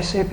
SAP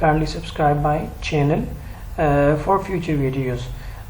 kindly subscribe my channel for future videos,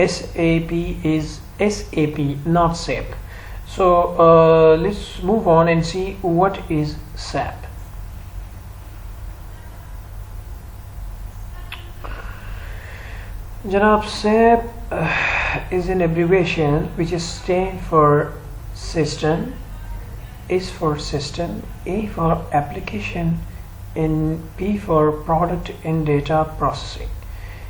SAP is SAP, not SAP. So let's move on and see what is SAP. Janab, SAP is an abbreviation which is stand for system, S for system, A for application, and P for product and data processing.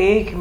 1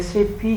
SAP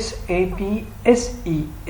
SAP SE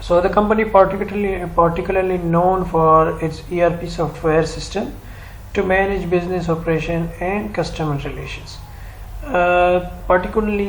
So the company particularly known for its ERP software system to manage business operation and customer relations. Particularly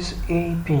SAP।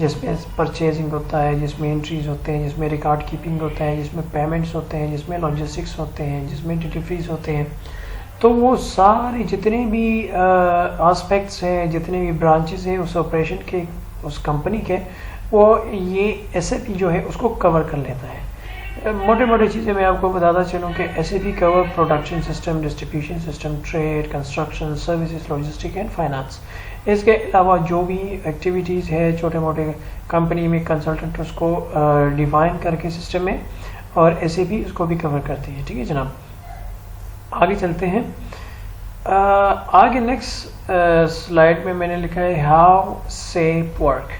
جس میں purchasing ہوتا ہے، جس میں entries ہوتے ہیں، جس میں ریکارڈ کیپنگ ہوتا ہے، جس میں پیمنٹس ہوتے ہیں، جس میں لاجسٹکس ہوتے ہیں، جس میں ڈلیوریز ہوتے ہیں. تو وہ سارے جتنے بھی آسپیکٹس ہیں، جتنے بھی برانچز ہیں اس آپریشن کے، اس کمپنی کے، وہ یہ ایس اے پی جو ہے اس کو کور کر لیتا ہے. موٹے موٹے چیزیں میں آپ کو بتاتا چلوں کہ S A P core production system, distribution system, trade, construction, services, logistic and finance. اس کے علاوہ جو بھی ایکٹیویٹیز ہے چھوٹے موٹے کمپنی میں کنسلٹنٹ اس کو ڈیفائن کر کے سسٹم میں، اور ایس اے پی اس کو بھی کور کرتے ہیں. ٹھیک ہے جناب، آگے چلتے ہیں. آگے نیکسٹ سلائیڈ میں نے لکھا ہے ہاؤ سیپ ورک.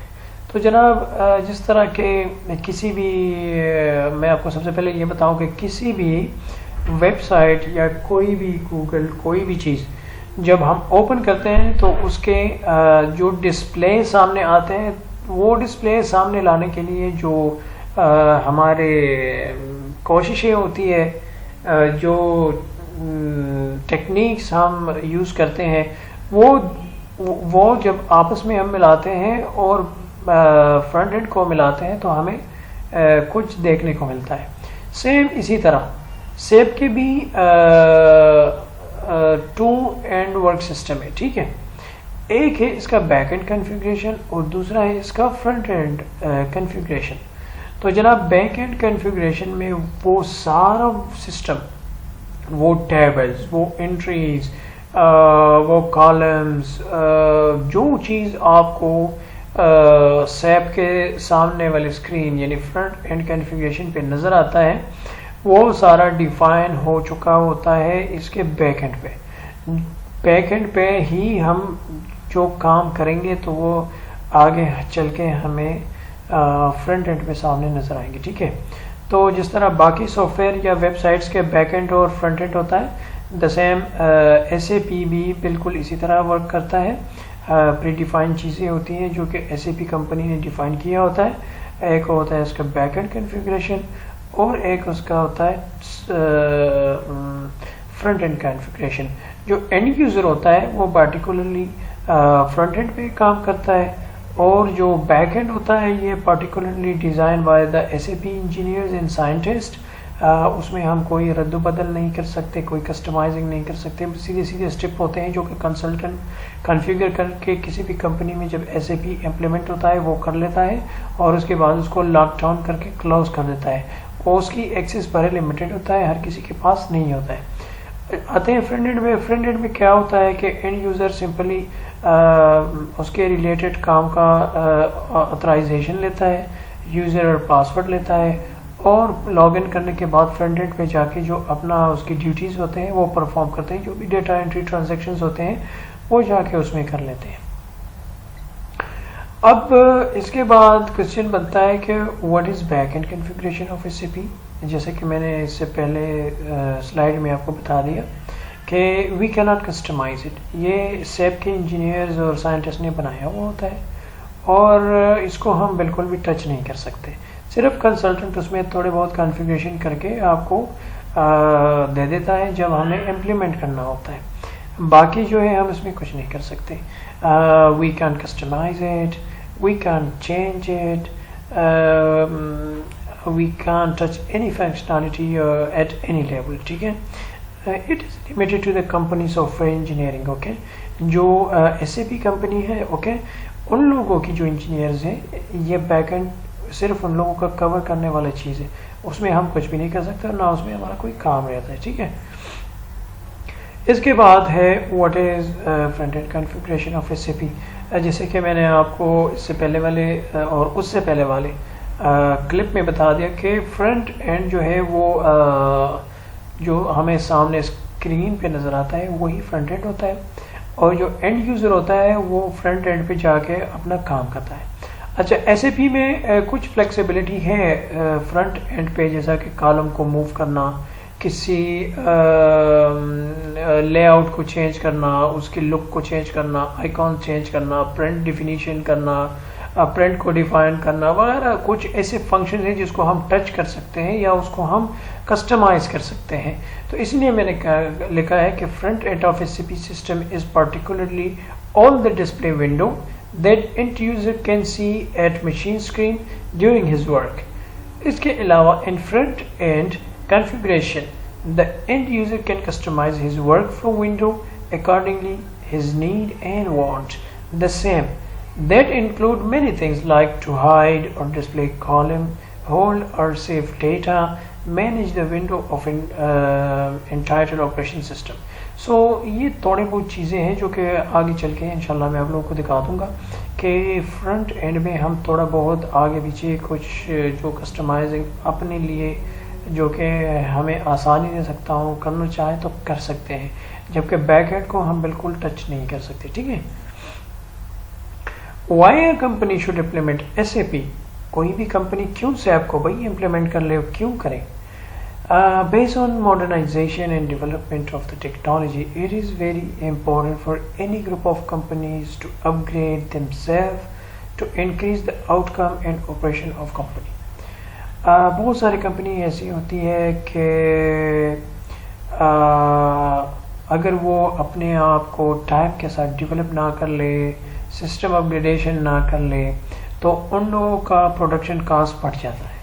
تو جناب جس طرح کہ کسی بھی میں آپ کو سب سے پہلے یہ بتاؤں کہ کسی بھی ویب سائٹ یا کوئی بھی گوگل کوئی بھی چیز جب ہم اوپن کرتے ہیں تو اس کے جو ڈسپلے سامنے آتے ہیں، وہ ڈسپلے سامنے لانے کے لیے جو ہمارے کوششیں ہوتی ہے، جو ٹیکنیکس ہم یوز کرتے ہیں، وہ جب آپس میں ہم ملاتے ہیں اور فرنٹ اینڈ کو ملاتے ہیں تو ہمیں کچھ دیکھنے کو ملتا ہے. سیم اسی طرح سیپ کے بھی 2 اینڈ ورک سسٹم ہے. ٹھیک ہے، ایک ہے اس کا بیک اینڈ کنفیگریشن اور دوسرا ہے اس کا فرنٹ اینڈ کنفیگریشن. تو جناب بیک اینڈ کنفیگریشن میں وہ سارا سسٹم، وہ ٹیبلز، وہ انٹریز، وہ کالمز، جو چیز آپ کو سیپ کے سامنے والے اسکرین یعنی فرنٹ اینڈ کنفیگریشن پہ نظر آتا ہے، وہ سارا ڈیفائن ہو چکا ہوتا ہے اس کے بیک اینڈ پہ. بیک اینڈ پہ ہی ہم جو کام کریں گے تو وہ آگے چل کے ہمیں فرنٹ اینڈ پہ سامنے نظر آئیں گے. ٹھیک ہے، تو جس طرح باقی سافٹ ویئر یا ویب سائٹس کے بیک اینڈ اور فرنٹ اینڈ ہوتا ہے، دا سیم ایس اے پی بھی بالکل اسی طرح ورک کرتا ہے. پری ڈیفائن چیزیں ہوتی ہیں جو کہ ایس اے پی کمپنی نے ڈیفائن کیا ہوتا ہے. ایک ہوتا ہے اس کا بیک اینڈ کنفیگریشن اور ایک اس کا ہوتا ہے فرنٹ اینڈ کنفیگریشن. جو اینڈ یوزر ہوتا ہے وہ پارٹیکولرلی فرنٹ اینڈ پہ کام کرتا ہے، اور جو بیک اینڈ ہوتا ہے یہ particularly design by the S A P engineers and scientist. اس میں ہم کوئی رد و بدل نہیں کر سکتے، کوئی کسٹمائزنگ نہیں کر سکتے. سیدھے سیدھے اسٹیپ ہوتے ہیں جو کہ کنسلٹنٹ کنفیگر کر کے کسی بھی کمپنی میں جب ایس اے پی امپلیمنٹ ہوتا ہے وہ کر لیتا ہے، اور اس کے بعد اس کو لاک ڈاؤن کر کے کلوز کر دیتا ہے. اور اس کی ایکسس بڑے لمیٹڈ ہوتا ہے، ہر کسی کے پاس نہیں ہوتا ہے. آتے ہیں فرنٹ اینڈ میں. فرنٹ اینڈ میں کیا ہوتا ہے کہ اینڈ یوزر سمپلی اس کے ریلیٹڈ کام کا آتھرائزیشن لیتا ہے، یوزر اور پاسورڈ لیتا ہے، اور لاگ ان کرنے کے بعد فرنٹ اینڈ پہ جا کے جو اپنا اس کی ڈیوٹیز ہوتے ہیں وہ پرفارم کرتے ہیں. جو بھی ڈیٹا انٹری ٹرانزیکشنز ہوتے ہیں وہ جا کے اس میں کر لیتے ہیں. اب اس کے بعد کوشچن بنتا ہے کہ what is back end configuration of S A P. جیسے کہ میں نے اس سے پہلے سلائیڈ میں آپ کو بتا دیا کہ وی کی ناٹ کسٹمائز اٹ. یہ سیپ کے انجینئرز اور سائنٹسٹ نے بنایا ہوا ہوتا ہے، اور اس کو ہم بالکل بھی ٹچ نہیں کر سکتے. صرف کنسلٹنٹ اس میں تھوڑے بہت کنفیگریشن کر کے آپ کو دے دیتا ہے جب ہمیں امپلیمنٹ کرنا ہوتا ہے. باقی جو ہے ہم اس میں کچھ نہیں کر سکتے. We can customise it, we can change it, we can touch any functionality at any level. ٹھیک ہے، it is limited to the company software engineering. Okay, جو ایس اے پی کمپنی ہے، اوکے، ان لوگوں کی جو engineers ہیں، یہ بیک اینڈ صرف ان لوگوں کا کور کرنے والی چیز ہے. اس میں ہم کچھ بھی نہیں کر سکتے، اور نہ اس میں ہمارا کوئی کام رہتا ہے. ٹھیک ہے، اس کے بعد ہے what is front end configuration of S A P. جیسے کہ میں نے آپ کو اس سے پہلے والے اور اس سے پہلے والے کلپ میں بتا دیا کہ فرنٹ اینڈ جو ہے وہ جو ہمیں سامنے اسکرین پہ نظر آتا ہے وہی فرنٹ اینڈ ہوتا ہے، اور جو اینڈ یوزر ہوتا ہے وہ فرنٹ اینڈ پہ جا کے اپنا کام کرتا ہے. اچھا، ایس اے پی میں کچھ فلیکسیبلٹی ہے فرنٹ اینڈ پہ، جیسا کہ کالم کو موو کرنا، کسی لے آؤٹ کو چینج کرنا، اس کی لک کو چینج کرنا، آئیکن چینج کرنا، پرنٹ ڈیفینیشن کرنا، پرنٹ کو ڈیفائن کرنا وغیرہ. کچھ ایسے فنکشن ہیں جس کو ہم ٹچ کر سکتے ہیں یا اس کو ہم کسٹمائز کر سکتے ہیں. تو اس لیے میں نے لکھا ہے کہ front end of S A P system is particularly all the display window that end user can see at machine screen during his work. اس کے علاوہ in front end configuration, the end user can customize his workflow window accordingly his need and want. The same that include many things like to hide or display column, hold or save data, manage the window of entitled operation system. So یہ تھوڑی بہت چیزیں ہیں جو کہ آگے چل کے انشاءاللہ میں آپ لوگوں کو دکھا دوں گا کہ فرنٹ اینڈ میں ہم تھوڑا بہت آگے پیچھے کچھ جو کسٹمائزنگ اپنے لیے جو کہ ہمیں آسانی دے سکتا ہوں کرنا چاہے تو کر سکتے ہیں، جبکہ بیک اینڈ کو ہم بالکل ٹچ نہیں کر سکتے. ٹھیک ہے. Why a company should implement SAP. کوئی بھی کمپنی کیوں SAP کو بھائی امپلیمنٹ کر لے، کیوں کریں؟ Based on modernization and development of the technology, it is very important for any group of companies to upgrade themselves to increase the outcome and operation of company. بہت ساری company ایسی ہوتی ہے کہ اگر وہ اپنے آپ کو ٹائم کے ساتھ ڈیولپ نہ کر لے، سسٹم اپگریڈیشن نہ کر لے، تو ان لوگوں کا پروڈکشن کاسٹ بڑھ جاتا ہے.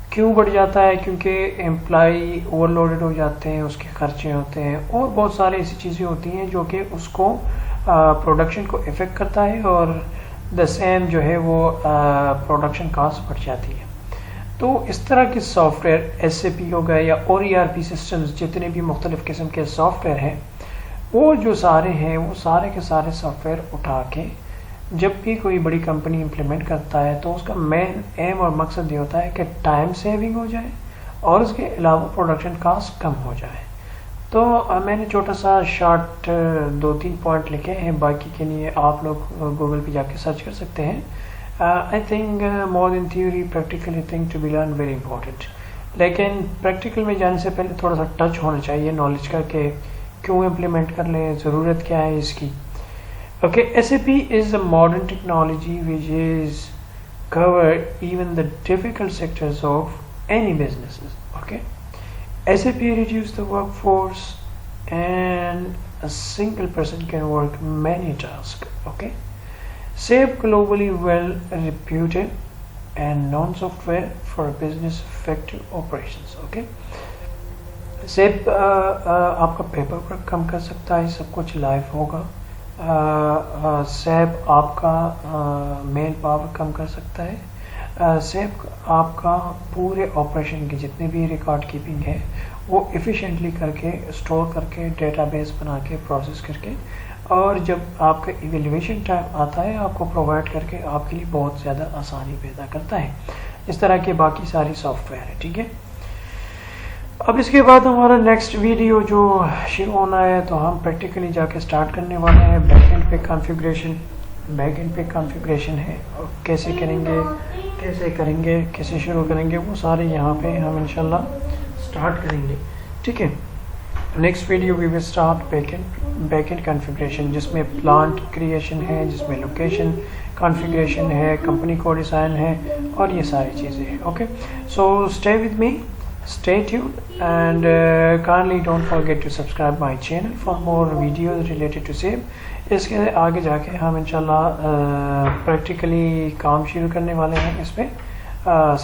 کیوں بڑھ جاتا ہے؟ کیونکہ امپلائی اوور لوڈڈ ہو جاتے ہیں، اس کے خرچے ہوتے ہیں اور بہت سارے ایسی چیزیں ہوتی ہیں جو کہ اس کو پروڈکشن کو افیکٹ کرتا ہے اور دا سیم جو ہے وہ پروڈکشن کاسٹ بڑھ جاتی ہے. تو اس طرح کے سافٹ ویئر SAP ہو گئے یا اور ERP سسٹمز، جتنے بھی مختلف قسم کے سافٹ ویئر ہیں، وہ جو سارے ہیں وہ سارے کے سارے سافٹ ویئر اٹھا کے جب بھی کوئی بڑی کمپنی امپلیمنٹ کرتا ہے تو اس کا مین ایم اور مقصد یہ ہوتا ہے کہ ٹائم سیونگ ہو جائے اور اس کے علاوہ پروڈکشن کاسٹ کم ہو جائے. تو میں نے چھوٹا سا شارٹ 2-3 پوائنٹ لکھے ہیں، باقی کے لیے آپ لوگ گوگل پہ جا کے سرچ کر سکتے ہیں. I think more than theory practically thing to be learn very important. لیکن پریکٹیکل میں جانے سے پہلے تھوڑا سا ٹچ ہونا چاہیے نالج کا کہ کیوں امپلیمنٹ کر لیں، ضرورت کیا ہے اس کی. Okay, SAP is a modern technology which is cover even the difficult sectors of any businesses. Okay, SAP reduce the workforce and a single person can work many tasks. Okay, SAP globally well reputed and known software for business effective operations. Okay, SAP آپ کا paper work کم کر سکتا ہے، سب کچھ life ہوگا. SAP آپ کا man power کم کر سکتا ہے. SAP آپ کا پورے آپریشن کی جتنے بھی ریکارڈ کیپنگ ہے وہ ایفیشینٹلی کر کے اسٹور کر کے ڈیٹا بیس بنا کے پروسیس کر کے اور جب آپ کا ایویلیویشن ٹائم آتا ہے آپ کو پرووائڈ کر کے آپ کے لیے بہت زیادہ آسانی پیدا کرتا ہے، اس طرح کے باقی ساری سافٹ ویئر ہے. ٹھیک ہے. اب اس کے بعد ہمارا نیکسٹ ویڈیو جو شروع ہونا ہے تو ہم پریکٹیکلی جا کے سٹارٹ کرنے والے ہیں. بیک اینڈ پہ کانفیگریشن ہے اور کیسے کریں گے کیسے شروع کریں گے وہ سارے یہاں پہ ہم انشاءاللہ سٹارٹ کریں گے. ٹھیک ہے. Next video we will start back end configuration, جس میں پلانٹ کریشن ہے، جس میں لوکیشن کانفیگریشن ہے، کمپنی کوڈ ڈیزائن ہے اور یہ ساری چیزیں ہیں. Okay, so stay with me. Stay tuned and kindly don't forget to subscribe my channel for more videos related to SAP. اس کے آگے جا کے ہم انشاءاللہ پریکٹیکلی کام شروع کرنے والے ہیں. اس پہ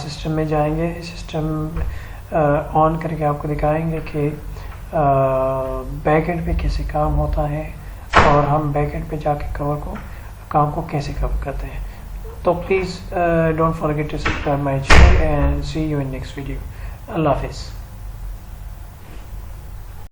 سسٹم میں جائیں گے، سسٹم آن کر کے آپ کو دکھائیں گے کہ بیک اینڈ پہ کیسے کام ہوتا ہے اور ہم بیک اینڈ پہ جا کے کام کو کیسے کور کرتے ہیں. تو please don't forget to subscribe my channel and see you in next video. اللہ حافظ.